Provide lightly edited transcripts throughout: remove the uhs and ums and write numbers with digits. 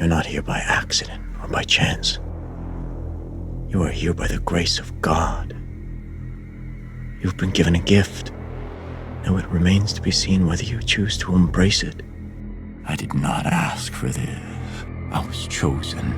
You're not here by accident or by chance. You are here by the grace of God. You've been given a gift. Now it remains to be seen whether you choose to embrace it. I did not ask for this. I was chosen.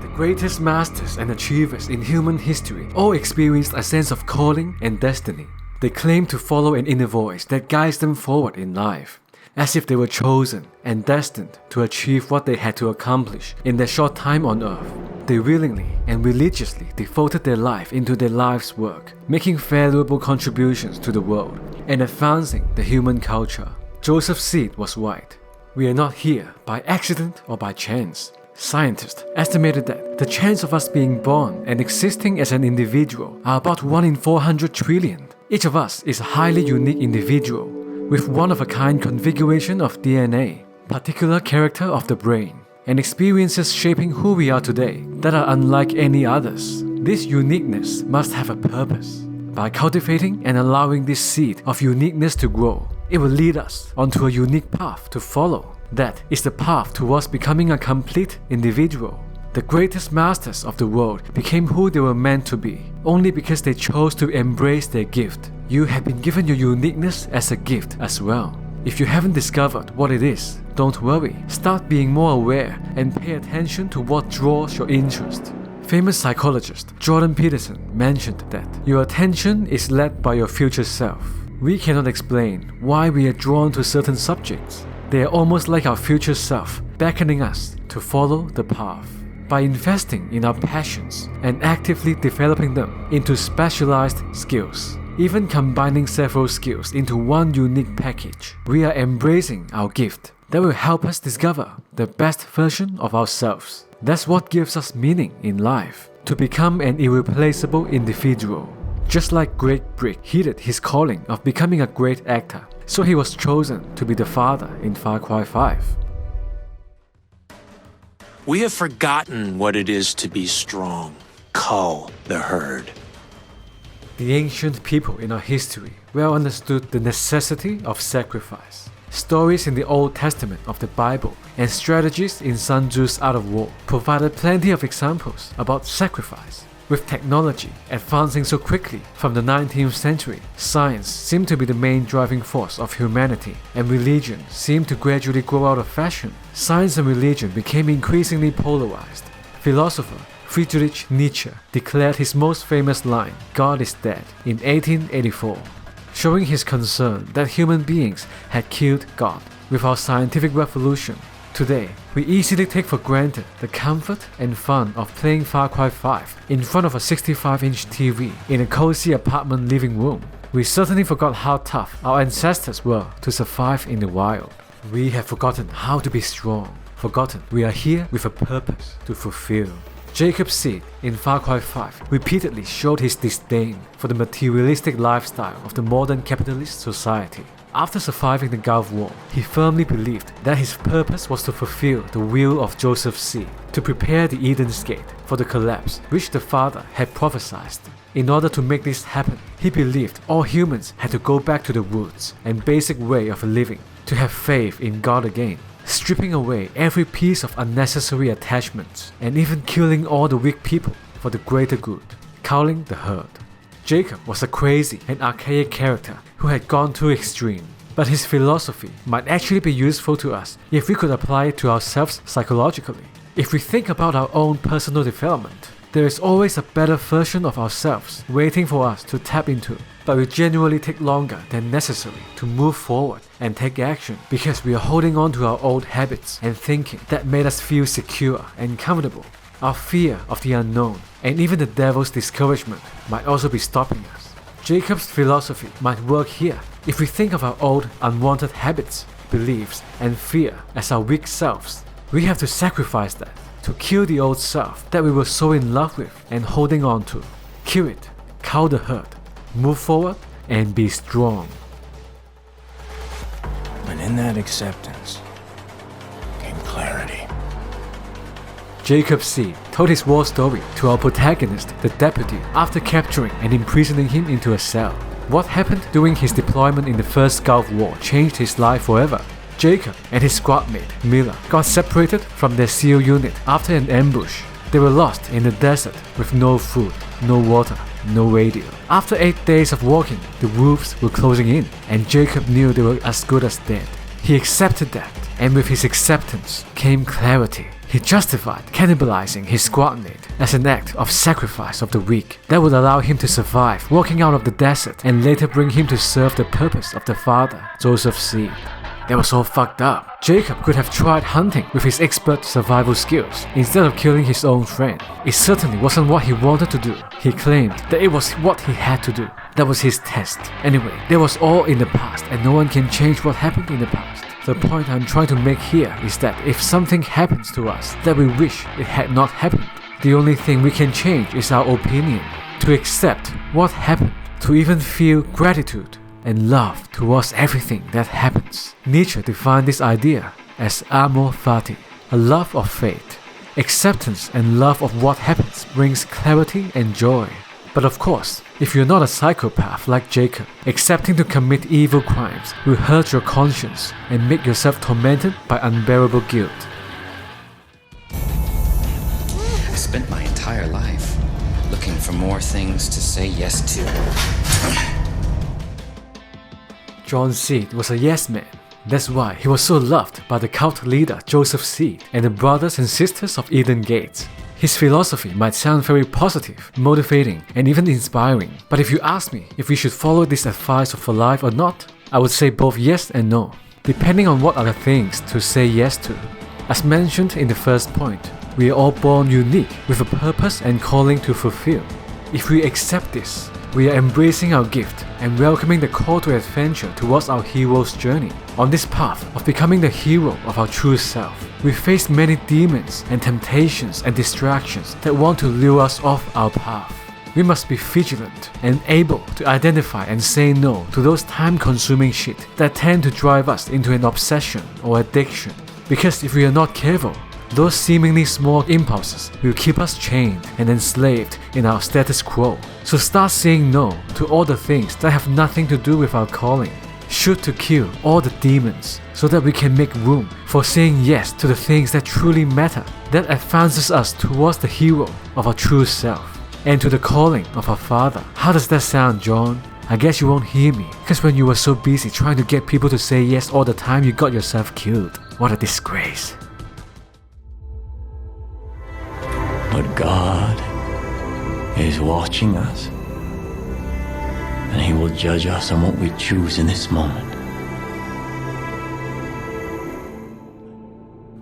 The greatest masters and achievers in human history all experienced a sense of calling and destiny. They claim to follow an inner voice that guides them forward in life, as if they were chosen and destined to achieve what they had to accomplish in their short time on earth. They willingly and religiously devoted their life into their life's work, making valuable contributions to the world and advancing the human culture. Joseph's seed was white. We are not here by accident or by chance. Scientists estimated that the chance of us being born and existing as an individual are about 1 in 400 trillion. Each of us is a highly unique individual with one-of-a-kind configuration of DNA, particular character of the brain, and experiences shaping who we are today that are unlike any others. This uniqueness must have a purpose. By cultivating and allowing this seed of uniqueness to grow, it will lead us onto a unique path to follow. That is the path towards becoming a complete individual. The greatest masters of the world became who they were meant to be, only because they chose to embrace their gift. You have been given your uniqueness as a gift as well. If you haven't discovered what it is, don't worry. Start being more aware and pay attention to what draws your interest. Famous psychologist Jordan Peterson mentioned that your attention is led by your future self. We cannot explain why we are drawn to certain subjects. They are almost like our future self, beckoning us to follow the path. By investing in our passions and actively developing them into specialized skills, even combining several skills into one unique package, we are embracing our gift that will help us discover the best version of ourselves. That's what gives us meaning in life, to become an irreplaceable individual. Just like Greg Brick heeded his calling of becoming a great actor, so he was chosen to be the father in Far Cry 5. We have forgotten what it is to be strong. Cull the herd. The ancient people in our history well understood the necessity of sacrifice. Stories in the Old Testament of the Bible and strategies in Sun Tzu's Art of War provided plenty of examples about sacrifice. With technology advancing so quickly from the 19th century, science seemed to be the main driving force of humanity, and religion seemed to gradually grow out of fashion. Science and religion became increasingly polarized. Philosopher Friedrich Nietzsche declared his most famous line, "God is dead," in 1884, showing his concern that human beings had killed God. With our scientific revolution, today, we easily take for granted the comfort and fun of playing Far Cry 5 in front of a 65-inch TV in a cozy apartment living room. We certainly forgot how tough our ancestors were to survive in the wild. We have forgotten how to be strong, forgotten we are here with a purpose to fulfill. Jacob Seed in Far Cry 5 repeatedly showed his disdain for the materialistic lifestyle of the modern capitalist society. After surviving the Gulf War, he firmly believed that his purpose was to fulfill the will of Joseph's seed, to prepare the Eden's Gate for the collapse which the Father had prophesied. In order to make this happen, he believed all humans had to go back to the roots and basic way of living, to have faith in God again, stripping away every piece of unnecessary attachments and even killing all the weak people for the greater good, culling the herd. Jacob was a crazy and archaic character who had gone too extreme, but his philosophy might actually be useful to us if we could apply it to ourselves psychologically. If we think about our own personal development, there is always a better version of ourselves waiting for us to tap into, but we genuinely take longer than necessary to move forward and take action because we are holding on to our old habits and thinking that made us feel secure and comfortable. Our fear of the unknown and even the devil's discouragement might also be stopping us. Jacob's philosophy might work here if we think of our old unwanted habits, beliefs, and fear as our weak selves. We have to sacrifice that to kill the old self that we were so in love with and holding on to. Kill it, cull the herd, move forward, and be strong. And in that acceptance came clarity. Jacob C. told his war story to our protagonist, the deputy, after capturing and imprisoning him into a cell. What happened during his deployment in the First Gulf War changed his life forever. Jacob and his squadmate, Mila, got separated from their SEAL unit after an ambush. They were lost in the desert with no food, no water, no radio. After 8 days of walking, the wolves were closing in, and Jacob knew they were as good as dead. He accepted that, and with his acceptance came clarity. He justified cannibalizing his squadmate as an act of sacrifice of the weak that would allow him to survive walking out of the desert and later bring him to serve the purpose of the father, Joseph's seed. That was all fucked up. Jacob could have tried hunting with his expert survival skills instead of killing his own friend. It certainly wasn't what he wanted to do. He claimed that it was what he had to do. That was his test. Anyway, that was all in the past and no one can change what happened in the past. The point I'm trying to make here is that if something happens to us that we wish it had not happened, the only thing we can change is our opinion. To accept what happened, to even feel gratitude and love towards everything that happens. Nietzsche defined this idea as amor fati, a love of fate. Acceptance and love of what happens brings clarity and joy. But of course, if you're not a psychopath like Jacob, accepting to commit evil crimes will hurt your conscience and make yourself tormented by unbearable guilt. I spent my entire life looking for more things to say yes to. John's seed was a yes man. That's why he was so loved by the cult leader Joseph's seed and the brothers and sisters of Eden Gates. His philosophy might sound very positive, motivating, and even inspiring, but if you ask me if we should follow this advice for life or not, I would say both yes and no, depending on what are the things to say yes to. As mentioned in the first point, we are all born unique with a purpose and calling to fulfill. If we accept this, we are embracing our gift and welcoming the call to adventure towards our hero's journey. On this path of becoming the hero of our true self, we face many demons and temptations and distractions that want to lure us off our path. We must be vigilant and able to identify and say no to those time-consuming shit that tend to drive us into an obsession or addiction. Because if we are not careful, those seemingly small impulses will keep us chained and enslaved in our status quo. So start saying no to all the things that have nothing to do with our calling. Shoot to kill all the demons so that we can make room for saying yes to the things that truly matter, that advances us towards the hero of our true self and to the calling of our Father. How does that sound, John? I guess you won't hear me, because when you were so busy trying to get people to say yes all the time, you got yourself killed. What a disgrace. But God is watching us, and He will judge us on what we choose in this moment.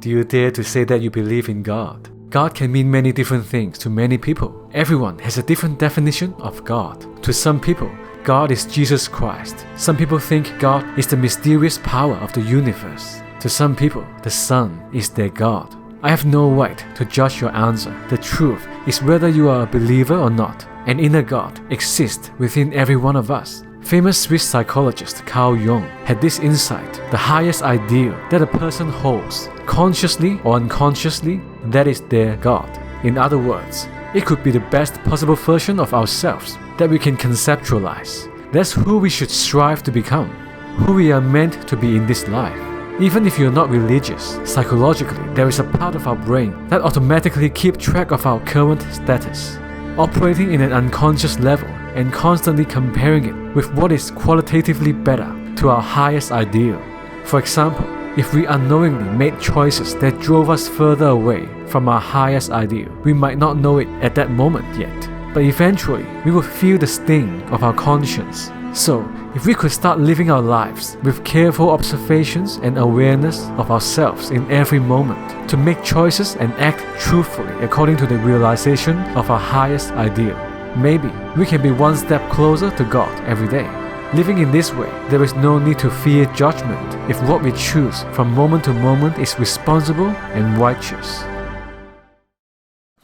Do you dare to say that you believe in God? God can mean many different things to many people. Everyone has a different definition of God. To some people, God is Jesus Christ. Some people think God is the mysterious power of the universe. To some people, the sun is their God. I have no right to judge your answer. The truth is whether you are a believer or not. An inner God exists within every one of us. Famous Swiss psychologist Carl Jung had this insight: the highest ideal that a person holds, consciously or unconsciously, that is their God. In other words, it could be the best possible version of ourselves that we can conceptualize. That's who we should strive to become, who we are meant to be in this life. Even if you're not religious, psychologically there is a part of our brain that automatically keeps track of our current status, operating in an unconscious level and constantly comparing it with what is qualitatively better to our highest ideal. For example, if we unknowingly made choices that drove us further away from our highest ideal, we might not know it at that moment yet, but eventually we will feel the sting of our conscience. So, if we could start living our lives with careful observations and awareness of ourselves in every moment, to make choices and act truthfully according to the realization of our highest ideal, maybe we can be one step closer to God every day. Living in this way, there is no need to fear judgment if what we choose from moment to moment is responsible and righteous.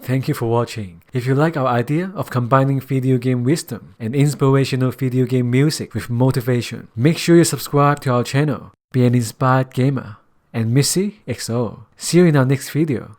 Thank you for watching. If you like our idea of combining video game wisdom and inspirational video game music with motivation, make sure you subscribe to our channel. Be an inspired gamer. And Miseyxo. See you in our next video.